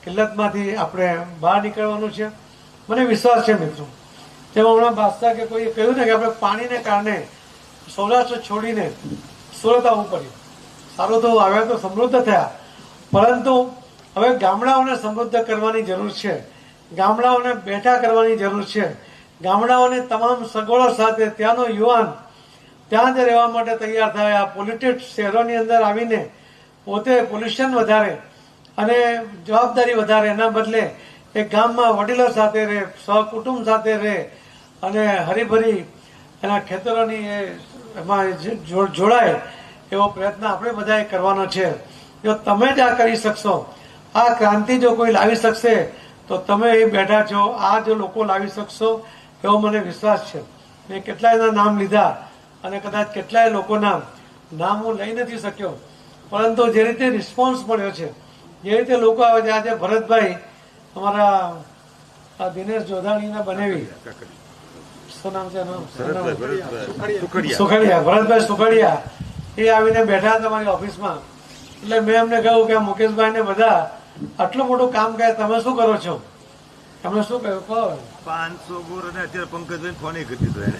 કિલ્લતમાંથી આપણે બહાર નીકળવાનું છે. મને વિશ્વાસ છે મિત્રો, જેમ હમણાં બાદશાહ કે કોઈએ કહ્યું ને કે આપણે પાણીને કારણે સૌરાષ્ટ્ર છોડીને સુરત આવવું પડ્યું. સારું તો આવ્યા તો સમૃદ્ધ થયા, પરંતુ હવે ગામડાઓને સમૃદ્ધ કરવાની જરૂર છે, ગામડાઓને બેઠા કરવાની જરૂર છે. ગામડાઓને તમામ સગવડો સાથે ત્યાંનો યુવાન ત્યાં જ રહેવા માટે તૈયાર થાય. આ પોલ્યુટેડ શહેરોની અંદર આવીને પોતે પોલ્યુશન વધારે અને જવાબદારી વધારે, એના બદલે એ ગામમાં વડીલો સાથે રહે, સહકુટુંબ સાથે રહે અને હરીભરી એના ખેતરોની એમાં જોડાય એવો પ્રયત્ન આપણે બધાએ કરવાનો છે. જો તમે જ આ કરી શકશો, આ ક્રાંતિ જો કોઈ લાવી શકશે તો તમે એ બેઠા છો, આ જો લોકો લાવી શકશો એવો મને વિશ્વાસ છે. મેં કેટલાયના નામ લીધા અને કદાચ કેટલાય લોકોના નામ હું લઈ નથી શક્યો, પરંતુ જે રીતે રિસ્પોન્સ મળ્યો છે, જે રીતે લોકો આવે છે. આજે ભરતભાઈ અમારા દિનેશ જોધાણીના બનેવી, શું નામ છે સુખડિયા, ભરતભાઈ સુખડિયા, એ આવીને બેઠા તમારી ઓફિસમાં. એટલે મેં એમને કહ્યું કે મુકેશભાઈ ને બધા આટલું મોટું કામ કરે, તમે શું કરો છો? એમણે શું કહ્યું કહો? 500 બોર અને અત્યારે પંકજભાઈ ફોન કરી દીધો એને.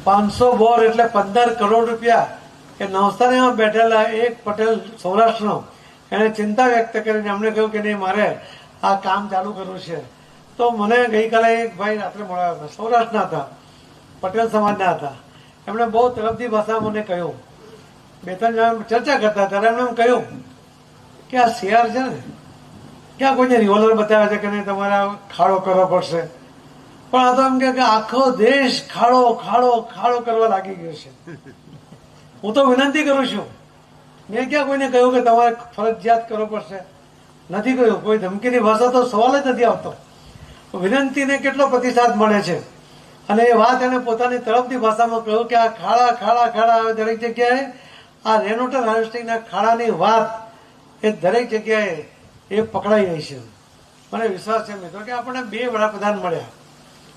500 બોર એટલે 15 કરોડ રૂપિયા. એ નવસારીમાં બેઠેલા એક પટેલ સૌરાષ્ટ્રનો એને ચિંતા વ્યક્ત કરીને એમણે કહ્યું કે નહીં, મારે આ કામ ચાલુ કરવું છે. તો મને ગઈકાલે એક ભાઈ રાત્રે મળ્યા હતા, સૌરાષ્ટ્રના હતા, પટેલ સમાજના હતા. એમણે બહુ તરફથી ભાષામાં મને કહ્યું, બે ત્રણ જણા ચર્ચા કરતા ત્યારે એમણે એમ કહ્યું કે આ શેર છે ને, ક્યાં કોઈને રિવોલ્વર બતાવે છે કે નહીં તમારે ખાડો કરવો પડશે, પણ આ તો એમ કે આખો દેશ ખાડો ખાડો ખાડો કરવા લાગી ગયો છે. હું તો વિનંતી કરું છું, મેં ક્યાં કોઈને કહ્યું કે તમારે ફરજિયાત કરવો પડશે, નથી કહ્યું. કોઈ ધમકીની ભાષા તો સવાલ જ નથી આવતો. વિનંતીને કેટલો પ્રતિસાદ મળે છે. અને એ વાત એને પોતાની તરફથી ભાષામાં કહ્યું કે આ ખાડા ખાડા ખાડા આવે દરેક જગ્યાએ. આ રેન વોટર હાર્વેસ્ટિંગના ખાડાની વાત એ દરેક જગ્યાએ એ પકડાઈ રહી છે. મને વિશ્વાસ છે મિત્રો કે આપણને બે વડાપ્રધાન મળ્યા.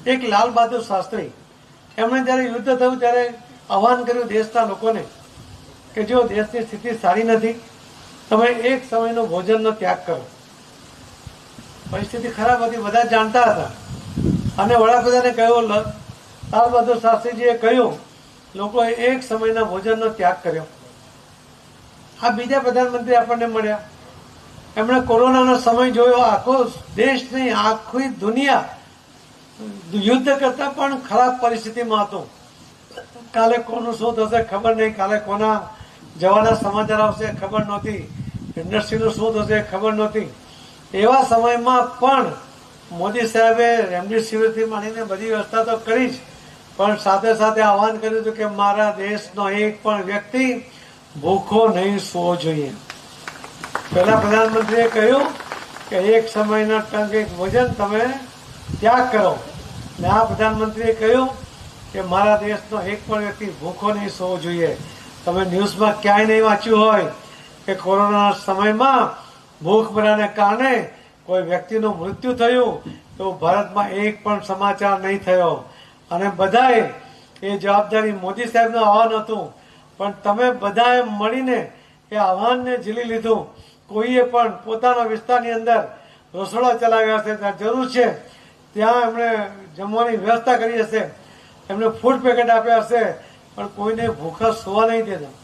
એક લાલ બહાદુર શાસ્ત્રી, એમણે જ્યારે યુદ્ધ થયું ત્યારે આહવાન કર્યું દેશના લોકોને કે જો દેશની સ્થિતિ સારી નથી, તમે એક સમયનો ભોજનનો ત્યાગ કરો. પરિસ્થિતિ ખરાબ હતી, બધા જાણતા હતા. અને વડાપ્રધાને કહ્યું, લાલ બહાદુર શાસ્ત્રીજીએ કહ્યું, લોકોએ એક સમયના ભોજનનો ત્યાગ કર્યો. આ બીજા પ્રધાનમંત્રી આપણને મળ્યા. એમણે કોરોનાનો સમય જોયો. આખો દેશ નહીં, આખી દુનિયા યુદ્ધ કરતા પણ ખરાબ પરિસ્થિતિમાં હતું. કાલે કોનું શું થશે ખબર નહીં, કાલે કોના જવાના સમાચાર આવશે ખબર નહોતી, ઇન્ડસ્ટ્રીનું શું થશે ખબર નહોતી. એવા સમયમાં પણ મોદી સાહેબે રેમડેસિવિરથી માંડીને બધી વ્યવસ્થા તો કરી જ, પણ સાથે સાથે આહવાન કર્યું હતું કે મારા દેશનો એક પણ વ્યક્તિ ભૂખો નહીં સૂવો જોઈએ. પહેલા પ્રધાનમંત્રીએ કહ્યું કે એક સમયના ટંક એક ભોજન તમે ત્યાગ કરો. ને આ પ્રધાનમંત્રીએ કહ્યું કે મારા દેશનો એક પણ વ્યક્તિ ભૂખો નહીં સૂવો જોઈએ. તમે ન્યૂઝમાં ક્યાંય નહીં વાંચ્યું હોય કે કોરોનાના સમયમાં ભૂખમરાને કારણે કોઈ વ્યક્તિનું મૃત્યુ થયું, તો ભારતમાં એક પણ સમાચાર નહીં થયો. અને બધાએ એ જવાબદારી મોદી સાહેબનું આહવાન હતું, પણ તમે બધાએ મળીને એ આહવાનને ઝીલી લીધું. કોઈએ પણ પોતાના વિસ્તારની અંદર રસોડા ચલાવ્યા હશે, ત્યાં જરૂર છે ત્યાં એમણે જમવાની વ્યવસ્થા કરી હશે, એમને ફૂડ પેકેટ આપ્યા હશે, પણ કોઈને ભૂખા સુવા નહીં દેતા.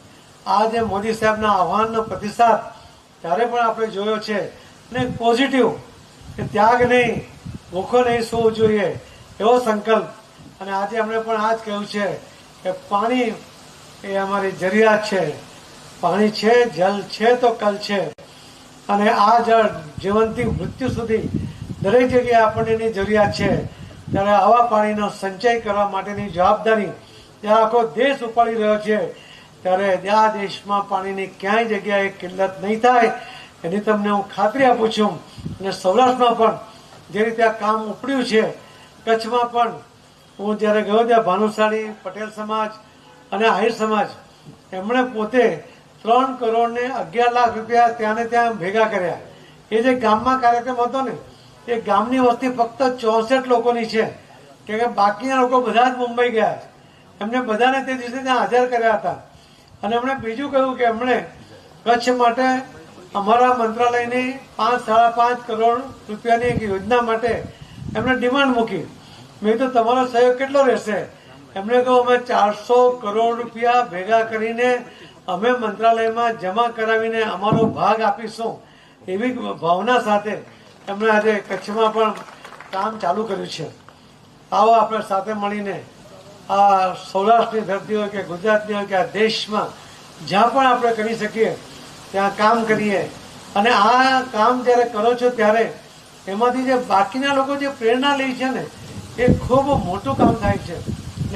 આ જે મોદી સાહેબના આહવાનનો પ્રતિસાદ ત્યારે પણ આપણે જોયો છે. ને પોઝિટિવ કે ત્યાગ નહીં, ભૂખો નહીં સૂવું જોઈએ એવો સંકલ્પ. અને આજે એમણે પણ આ જ કહ્યું છે કે પાણી એ અમારી જરૂરિયાત છે. પાણી છે, જલ છે તો કલ છે. અને આ જળ જીવનથી મૃત્યુ સુધી દરેક જગ્યાએ આપણને એની જરૂરિયાત છે. ત્યારે આવા પાણીનો સંચય કરવા માટેની જવાબદારી જ્યારે આખો દેશ ઉપાડી રહ્યો છે, ત્યારે આ દેશમાં પાણીની ક્યાંય જગ્યાએ કિલ્લત નહીં થાય એની તમને હું ખાતરી આપું છું. અને સૌરાષ્ટ્રમાં પણ જે રીતે આ કામ ઉપડ્યું છે, કચ્છમાં પણ હું જ્યારે ગયો ત્યાં ભાનુશાળી પટેલ સમાજ અને આહિર સમાજ એમણે પોતે 3 કરોડ ને 11 લાખ રૂપિયા ત્યાં ને ત્યાં ભેગા કર્યા. એ જે ગામમાં કાર્યક્રમ હતો ને, એ ગામની વસ્તી ફક્ત 64 લોકોની છે, કે બાકીના લોકો બધા જ મુંબઈ ગયા છે. એમને બધાને તે દિવસે ત્યાં હાજર કર્યા હતા. અને એમણે બીજું કહ્યું કે એમણે કચ્છ માટે અમારા મંત્રાલયની 5-5.5 કરોડ રૂપિયાની એક યોજના માટે એમણે ડિમાન્ડ મૂકી. મેં તો તમારો સહયોગ કેટલો રહેશે? એમણે કહ્યું અમે 400 કરોડ રૂપિયા ભેગા કરીને અમે મંત્રાલયમાં જમા કરાવીને અમારો ભાગ આપીશું. એવી ભાવના સાથે એમણે આજે કચ્છમાં પણ કામ ચાલુ કર્યું છે. આવો આપણે સાથે મળીને આ સૌરાષ્ટ્રની ધરતી હોય કે ગુજરાતની હોય કે આ દેશમાં જ્યાં પણ આપણે કરી શકીએ ત્યાં કામ કરીએ. અને આ કામ જ્યારે કરો છો ત્યારે એમાંથી જે બાકીના લોકો જે પ્રેરણા લે છે ને, એ ખૂબ મોટું કામ થાય છે.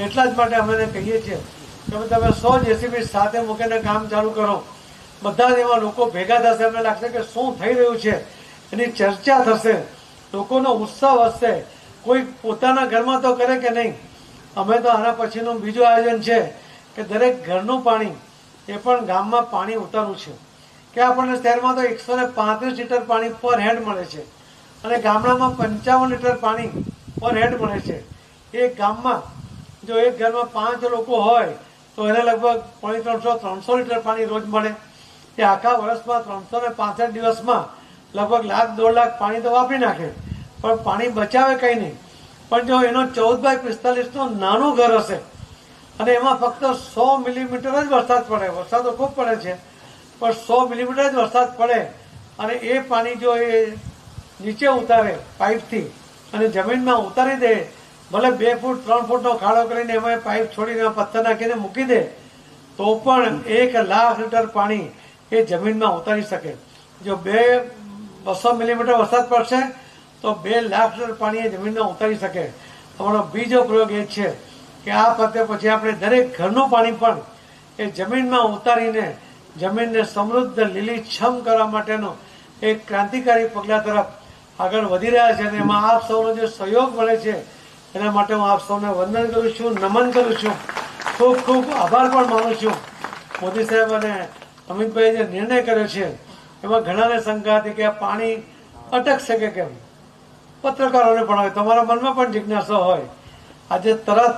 એટલા જ માટે અમે કહીએ છીએ કે તમે 100 જેસીબી સાથે મૂકીને કામ ચાલુ કરો. બધા જ એવા લોકો ભેગા થશે, એમને લાગશે કે શું થઈ રહ્યું છે, એની ચર્ચા થશે, લોકોનો ઉત્સાહ વધશે. કોઈ પોતાના ઘરમાં તો કરે કે નહીં. અમે તો આના પછીનું બીજું આયોજન છે કે દરેક ઘરનું પાણી એ પણ ગામમાં પાણી ઉતારવું છે. કે આપણને શહેરમાં તો 135 લીટર પાણી પર હેડ મળે છે અને ગામડામાં 55 લીટર પાણી પર હેડ મળે છે. એક ગામમાં જો એક ઘરમાં 5 લોકો હોય તો એને લગભગ 300 લીટર પાણી રોજ મળે. એ આખા વર્ષમાં 365 દિવસમાં લગભગ 1,00,000-1.5 લાખ પાણી તો વાપરી નાખે. પણ પાણી બચાવે કંઈ નહીં. પણ જો એનો 14x45 નાનું ઘર હશે અને એમાં ફક્ત 100 મિલીમીટર જ વરસાદ પડે, વરસાદ તો ખૂબ પડે છે, પણ 100 મિલીમીટર જ વરસાદ પડે અને એ પાણી જો એ નીચે ઉતારે પાઇપથી અને જમીનમાં ઉતારી દે, ભલે 2 ફૂટ 3 ફૂટનો ખાડો કરીને એમાં પાઇપ છોડીને પથ્થર નાખીને મૂકી દે, તો પણ 1 લાખ લીટર પાણી એ જમીનમાં ઉતારી શકે. જો 200 મિલીમીટર વરસાદ પડશે તો 2 લાખ લીટર પાણી એ જમીનમાં ઉતારી શકે. અમારો બીજો પ્રયોગ એ છે કે આ પતે પછી આપણે દરેક ઘરનું પાણી પણ એ જમીનમાં ઉતારીને જમીનને સમૃદ્ધ લીલીછમ કરવા માટેનું એક ક્રાંતિકારી પગલા તરફ આગળ વધી રહ્યા છે અને એમાં આપ સૌનો જે સહયોગ મળે છે એના માટે હું આપ સૌને વંદન કરું છું, નમન કરું છું, ખૂબ ખૂબ આભાર પણ માનું છું. મોદી સાહેબ અને અમિતભાઈએ જે નિર્ણય કર્યો છે એમાં ઘણાને શંકા હતી કે આ પાણી અટકશે કે કેમ. પત્રકારોને પણ હોય, તમારા મનમાં પણ જિજ્ઞાસા હોય. આજે તરત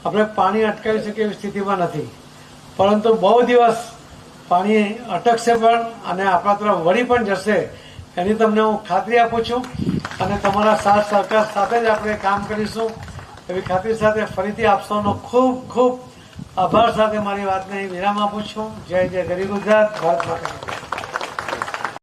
આપણે પાણી અટકાવી શકીએ એવી સ્થિતિમાં નથી, પરંતુ બહુ દિવસ પાણી અટકશે પણ અને આપણા તરફ વળી પણ જશે એની તમને હું ખાતરી આપું છું અને તમારા સાથ સહકાર સાથે જ આપણે કામ કરીશું એવી ખાતરી સાથે ફરીથી આપ સૌનો ખૂબ ખૂબ આભાર સાથે મારી વાતને વિરામ આપું છું. જય જય ગરી ગુજરાત, ભારત માતા.